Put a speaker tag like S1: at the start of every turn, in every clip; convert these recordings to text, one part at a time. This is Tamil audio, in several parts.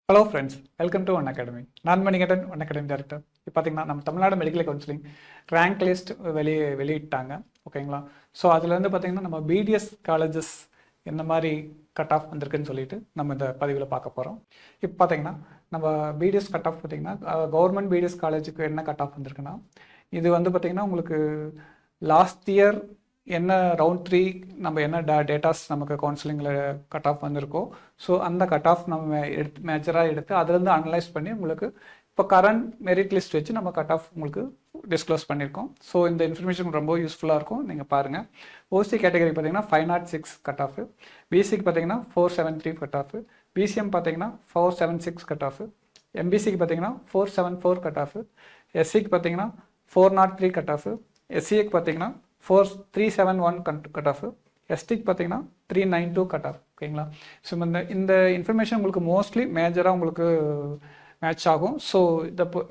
S1: Hello friends, welcome to one academy. நான் மணிகண்டன், ஒன் அகாடமி டைரக்டர். இப்போ பார்த்தீங்கன்னா நம்ம Tamil Nadu medical counselling rank list வெளியிட்டாங்க. ஓகேங்களா? ஸோ அதுலேருந்து பார்த்தீங்கன்னா நம்ம பிடிஎஸ் காலேஜஸ் எந்த மாதிரி கட் ஆஃப் வந்திருக்குன்னு சொல்லிட்டு நம்ம இந்த பதிவில் பார்க்க போகிறோம். இப்போ பார்த்தீங்கன்னா நம்ம பிடிஎஸ் கட் ஆஃப் பார்த்தீங்கன்னா கவர்மெண்ட் பிடிஎஸ் காலேஜுக்கு என்ன கட் ஆஃப் வந்திருக்குன்னா, இது வந்து பார்த்தீங்கன்னா உங்களுக்கு லாஸ்ட் இயர் என்ன ரவுண்ட் 3 நம்ம என்ன டேட்டாஸ் நமக்கு கவுன்சிலிங்கில் கட் ஆஃப் வந்திருக்கோ, ஸோ அந்த கட் ஆஃப் நம்ம மேஜராக எடுத்து அதுலேருந்து அனலைஸ் பண்ணி உங்களுக்கு இப்போ கரண்ட் மெரிட் லிஸ்ட் வச்சு நம்ம கட் ஆஃப் உங்களுக்கு டிஸ்க்ளோஸ் பண்ணியிருக்கோம். ஸோ இந்த இன்ஃபர்மேஷன் ரொம்ப யூஸ்ஃபுல்லாக இருக்கும், நீங்கள் பாருங்கள். ஓசி கேட்டகரி பார்த்தீங்கன்னா 506 கட் ஆஃப், பிசிக்கு பார்த்தீங்கன்னா 473 கட் ஆஃப், பிசிஎம் பார்த்தீங்கன்னா 476 கட் ஆஃப், எம்பிசிக்கு பார்த்தீங்கன்னா 474 கட் ஆஃப், எஸ்சிக்கு பார்த்தீங்கன்னா 403 கட் ஆஃப், எஸ்சிஏக்கு பார்த்தீங்கன்னா 4371 கட் ஆஃப், எஸ்டிக்கு பார்த்தீங்கன்னா 392 கட் ஆஃப். ஓகேங்களா? ஸோ இந்த இன்ஃபர்மேஷன் உங்களுக்கு மோஸ்ட்லி மேஜராக உங்களுக்கு மேட்ச் ஆகும். ஸோ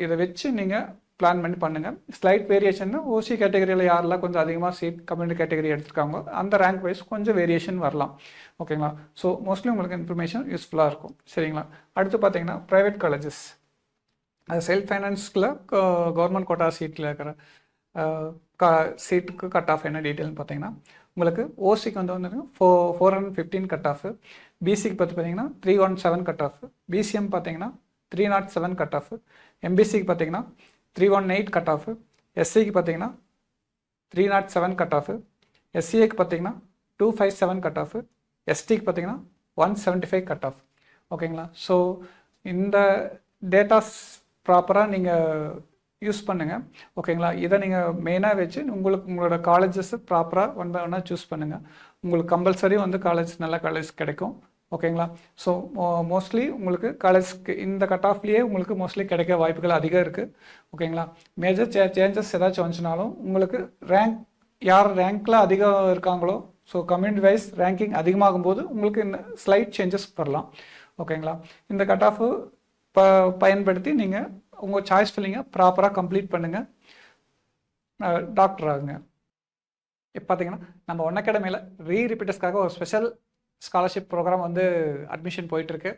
S1: இதை வச்சு நீங்கள் பிளான் பண்ணி பண்ணுங்கள். ஸ்லைட் வேரியேஷன் ஓசி கேட்டகரியில் யாரெல்லாம் கொஞ்சம் அதிகமாக சீட் கம்யூனிட்டி கேட்டகரி எடுத்துருக்காங்களோ அந்த ரேங்க் வைஸ் கொஞ்சம் வேரியேஷன் வரலாம். ஓகேங்களா? ஸோ மோஸ்ட்லி உங்களுக்கு இன்ஃபர்மேஷன் யூஸ்ஃபுல்லாக இருக்கும். சரிங்களா? அடுத்து பார்த்தீங்கன்னா ப்ரைவேட் காலேஜஸ், அது செல்ஃப் ஃபைனான்ஸில் கவர்மெண்ட் கோட்டா சீட்டில் இருக்கிற சீட்டுக்கு கட் ஆஃப் என்ன டீட்டெயில்னு பார்த்தீங்கன்னா, உங்களுக்கு ஓசிக்கு வந்து 415 கட் ஆஃப், பிசிக்கு பார்த்தீங்கன்னா 317 கட் ஆஃப், பிசிஎம் பார்த்தீங்கன்னா 307 கட் ஆஃப், எம்பிசிக்கு பார்த்தீங்கன்னா 318 கட் ஆஃப், எஸ்சிக்கு பார்த்தீங்கன்னா 307 கட் ஆஃப், எஸ்சிஏக்கு பார்த்தீங்கன்னா 257 கட் ஆஃப், எஸ்டிக்கு பார்த்தீங்கன்னா 175 கட் ஆஃப். ஓகேங்களா? ஸோ இந்த டேட்டாஸ் ப்ராப்பராக நீங்கள் யூஸ் பண்ணுங்கள். ஓகேங்களா? இதை நீங்கள் மெயினாக வச்சு உங்களோட காலேஜஸ் ப்ராப்பராக ஒன் பை ஒன்னாக சூஸ் பண்ணுங்கள். உங்களுக்கு கம்பல்சரி வந்து நல்ல காலேஜ் கிடைக்கும். ஓகேங்களா? ஸோ மோஸ்ட்லி உங்களுக்கு காலேஜ்க்கு இந்த கட் ஆஃப்லேயே உங்களுக்கு மோஸ்ட்லி கிடைக்க வாய்ப்புகள் அதிகம் இருக்குது. ஓகேங்களா? மேஜர் சேஞ்சஸ் ஏதாச்சும் வந்துச்சுனாலும் உங்களுக்கு யார் ரேங்க்கில் அதிகம் இருக்காங்களோ, ஸோ கம்யூனிட்டி வைஸ் ரேங்கிங் அதிகமாகும் போது உங்களுக்கு இந்த ஸ்லைட் சேஞ்சஸ் வரலாம். ஓகேங்களா? இந்த கட் ஆஃப் பயன்படுத்தி நீங்கள் உங்கள் சாய்ஸ் ஃபில்லிங்கை ப்ராப்பராக கம்ப்ளீட் பண்ணுங்கள், டாக்டர் ஆகுங்க. இப்போ பார்த்தீங்கன்னா நம்ம ஒன் அகாடமியில் ரிப்பீட்டர்ஸ்க்காக ஒரு ஸ்பெஷல் ஸ்காலர்ஷிப் ப்ரோக்ராம் வந்து அட்மிஷன் போயிட்டுருக்கு.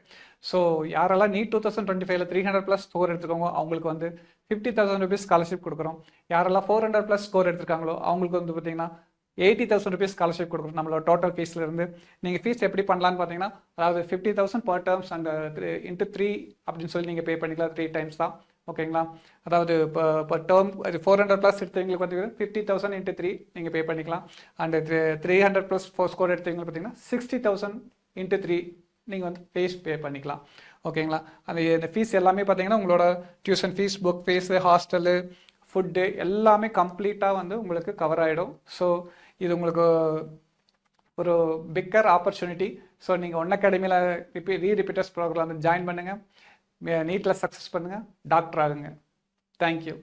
S1: ஸோ யாரெல்லாம் நீட் 2025 300+ ஸ்கோர் எடுத்துக்கோங்க அவங்களுக்கு வந்து 50,000 rupees ஸ்காலர்ஷிப் கொடுக்குறோம். யாரெல்லாம் 400+ ஸ்கோர் எடுத்துருக்காங்களோ அவங்களுக்கு வந்து பார்த்தீங்கன்னா 80,000 rupees ஸ்காலர்ஷிப் கொடுக்குறோம். நம்மளோட டோட்டல் ஃபீஸ்லேருந்து நீங்கள் ஃபீஸ் எப்படி பண்ணலான்னு பார்த்தீங்கன்னா, அதாவது 50,000 per terms அண்ட் into 3 அப்படின்னு சொல்லி நீங்கள் பே பண்ணிக்கலாம். 3 times தான். ஓகேங்களா? அதாவது இப்போ டேர்ம் 400+ எடுத்தவங்களுக்கு பார்த்தீங்கன்னா 50,000 into 3 நீங்கள் பே பண்ணிக்கலாம். அண்ட் 300+ ஸ்கோர் எடுத்தவங்களுக்கு பார்த்தீங்கன்னா 60,000 into 3 நீங்கள் வந்து ஃபீஸ் பே பண்ணிக்கலாம். ஓகேங்களா? இந்த ஃபீஸ் எல்லாமே பார்த்தீங்கன்னா உங்களோட tuition fees, book fees, hostel, food எல்லாமே கம்ப்ளீட்டாக வந்து உங்களுக்கு கவர் ஆகிடும். ஸோ இது உங்களுக்கு ஒரு பிக்கர் ஆப்பர்ச்சுனிட்டி. ஸோ நீங்கள் ஒன் அகாடமியில் ரிப்பீட்டர்ஸ் ப்ரோக்ராம் ஜாயின் பண்ணுங்கள், நீட்டில் சக்ஸஸ் பண்ணுங்கள், டாக்டர் ஆகுங்க. தேங்க்யூ.